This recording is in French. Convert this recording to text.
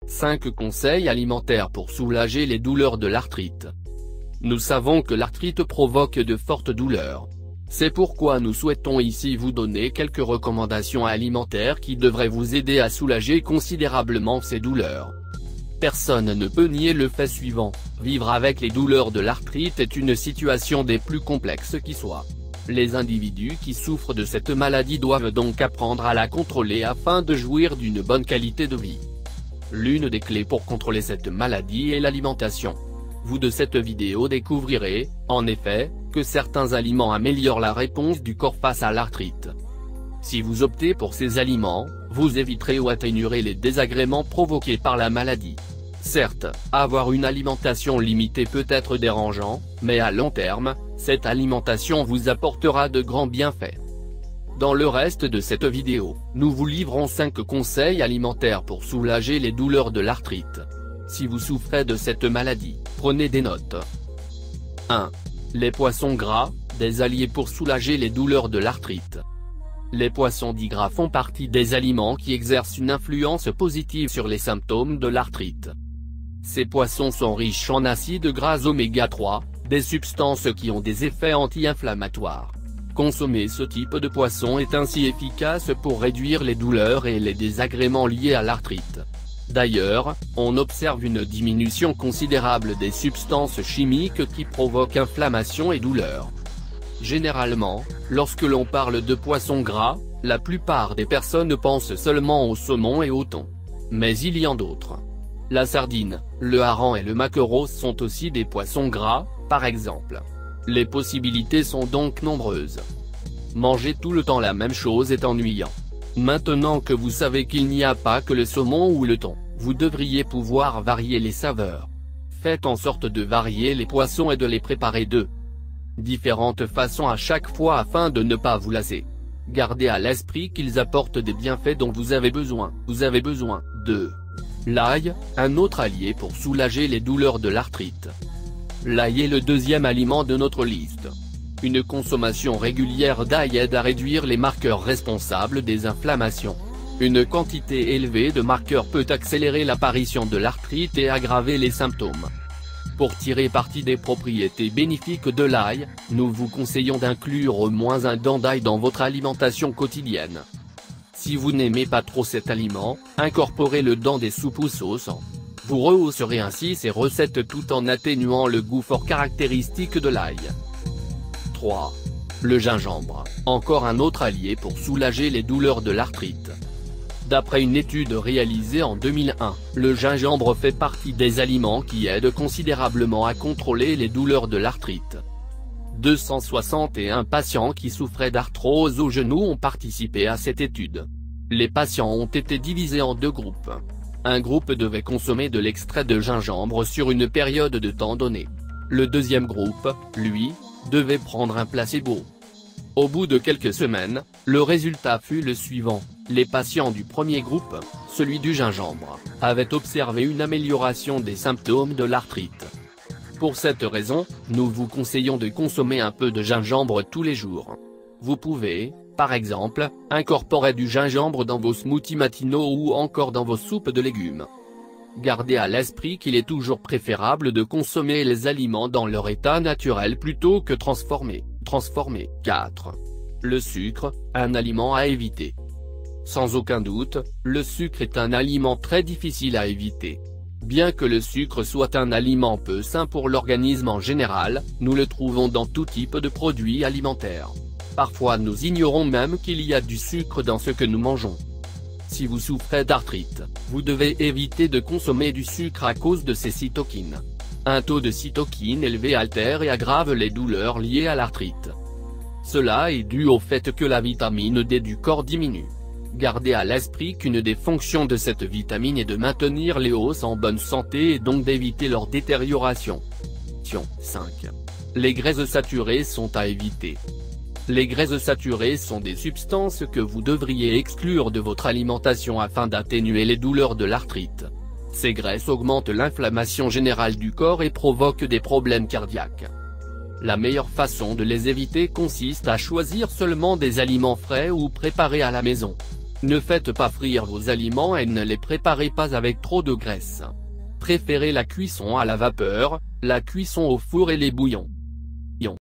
5 conseils alimentaires pour soulager les douleurs de l'arthrite. Nous savons que l'arthrite provoque de fortes douleurs. C'est pourquoi nous souhaitons ici vous donner quelques recommandations alimentaires qui devraient vous aider à soulager considérablement ces douleurs. Personne ne peut nier le fait suivant, vivre avec les douleurs de l'arthrite est une situation des plus complexes qui soient. Les individus qui souffrent de cette maladie doivent donc apprendre à la contrôler afin de jouir d'une bonne qualité de vie. L'une des clés pour contrôler cette maladie est l'alimentation. Vous de cette vidéo découvrirez, en effet, que certains aliments améliorent la réponse du corps face à l'arthrite. Si vous optez pour ces aliments, vous éviterez ou atténuerez les désagréments provoqués par la maladie. Certes, avoir une alimentation limitée peut être dérangeant, mais à long terme, cette alimentation vous apportera de grands bienfaits. Dans le reste de cette vidéo, nous vous livrons 5 conseils alimentaires pour soulager les douleurs de l'arthrite. Si vous souffrez de cette maladie, prenez des notes. 1. Les poissons gras, des alliés pour soulager les douleurs de l'arthrite. Les poissons dits gras font partie des aliments qui exercent une influence positive sur les symptômes de l'arthrite. Ces poissons sont riches en acides gras oméga 3, des substances qui ont des effets anti-inflammatoires. Consommer ce type de poisson est ainsi efficace pour réduire les douleurs et les désagréments liés à l'arthrite. D'ailleurs, on observe une diminution considérable des substances chimiques qui provoquent inflammation et douleur. Généralement, lorsque l'on parle de poissons gras, la plupart des personnes pensent seulement au saumon et au thon. Mais il y en a d'autres. La sardine, le hareng et le maquereau sont aussi des poissons gras, par exemple. Les possibilités sont donc nombreuses. Manger tout le temps la même chose est ennuyant. Maintenant que vous savez qu'il n'y a pas que le saumon ou le thon, vous devriez pouvoir varier les saveurs. Faites en sorte de varier les poissons et de les préparer de différentes façons à chaque fois afin de ne pas vous lasser. Gardez à l'esprit qu'ils apportent des bienfaits dont vous avez besoin. Vous avez besoin de l'ail, un autre allié pour soulager les douleurs de l'arthrite. L'ail est le deuxième aliment de notre liste. Une consommation régulière d'ail aide à réduire les marqueurs responsables des inflammations. Une quantité élevée de marqueurs peut accélérer l'apparition de l'arthrite et aggraver les symptômes. Pour tirer parti des propriétés bénéfiques de l'ail, nous vous conseillons d'inclure au moins un dent d'ail dans votre alimentation quotidienne. Si vous n'aimez pas trop cet aliment, incorporez-le dans des soupes ou sauces. Vous rehausserez ainsi ces recettes tout en atténuant le goût fort caractéristique de l'ail. 3. Le gingembre, encore un autre allié pour soulager les douleurs de l'arthrite. D'après une étude réalisée en 2001, le gingembre fait partie des aliments qui aident considérablement à contrôler les douleurs de l'arthrite. 261 patients qui souffraient d'arthrose au genou ont participé à cette étude. Les patients ont été divisés en 2 groupes. Un groupe devait consommer de l'extrait de gingembre sur une période de temps donnée. Le deuxième groupe, lui, devait prendre un placebo. Au bout de quelques semaines, le résultat fut le suivant. Les patients du premier groupe, celui du gingembre, avaient observé une amélioration des symptômes de l'arthrite. Pour cette raison, nous vous conseillons de consommer un peu de gingembre tous les jours. Vous pouvez, par exemple, incorporer du gingembre dans vos smoothies matinaux ou encore dans vos soupes de légumes. Gardez à l'esprit qu'il est toujours préférable de consommer les aliments dans leur état naturel plutôt que transformés. 4. Le sucre, un aliment à éviter. Sans aucun doute, le sucre est un aliment très difficile à éviter. Bien que le sucre soit un aliment peu sain pour l'organisme en général, nous le trouvons dans tout type de produits alimentaires. Parfois nous ignorons même qu'il y a du sucre dans ce que nous mangeons. Si vous souffrez d'arthrite, vous devez éviter de consommer du sucre à cause de ses cytokines. Un taux de cytokines élevé altère et aggrave les douleurs liées à l'arthrite. Cela est dû au fait que la vitamine D du corps diminue. Gardez à l'esprit qu'une des fonctions de cette vitamine est de maintenir les os en bonne santé et donc d'éviter leur détérioration. 5. Les graisses saturées sont à éviter. Les graisses saturées sont des substances que vous devriez exclure de votre alimentation afin d'atténuer les douleurs de l'arthrite. Ces graisses augmentent l'inflammation générale du corps et provoquent des problèmes cardiaques. La meilleure façon de les éviter consiste à choisir seulement des aliments frais ou préparés à la maison. Ne faites pas frire vos aliments et ne les préparez pas avec trop de graisse. Préférez la cuisson à la vapeur, la cuisson au four et les bouillons.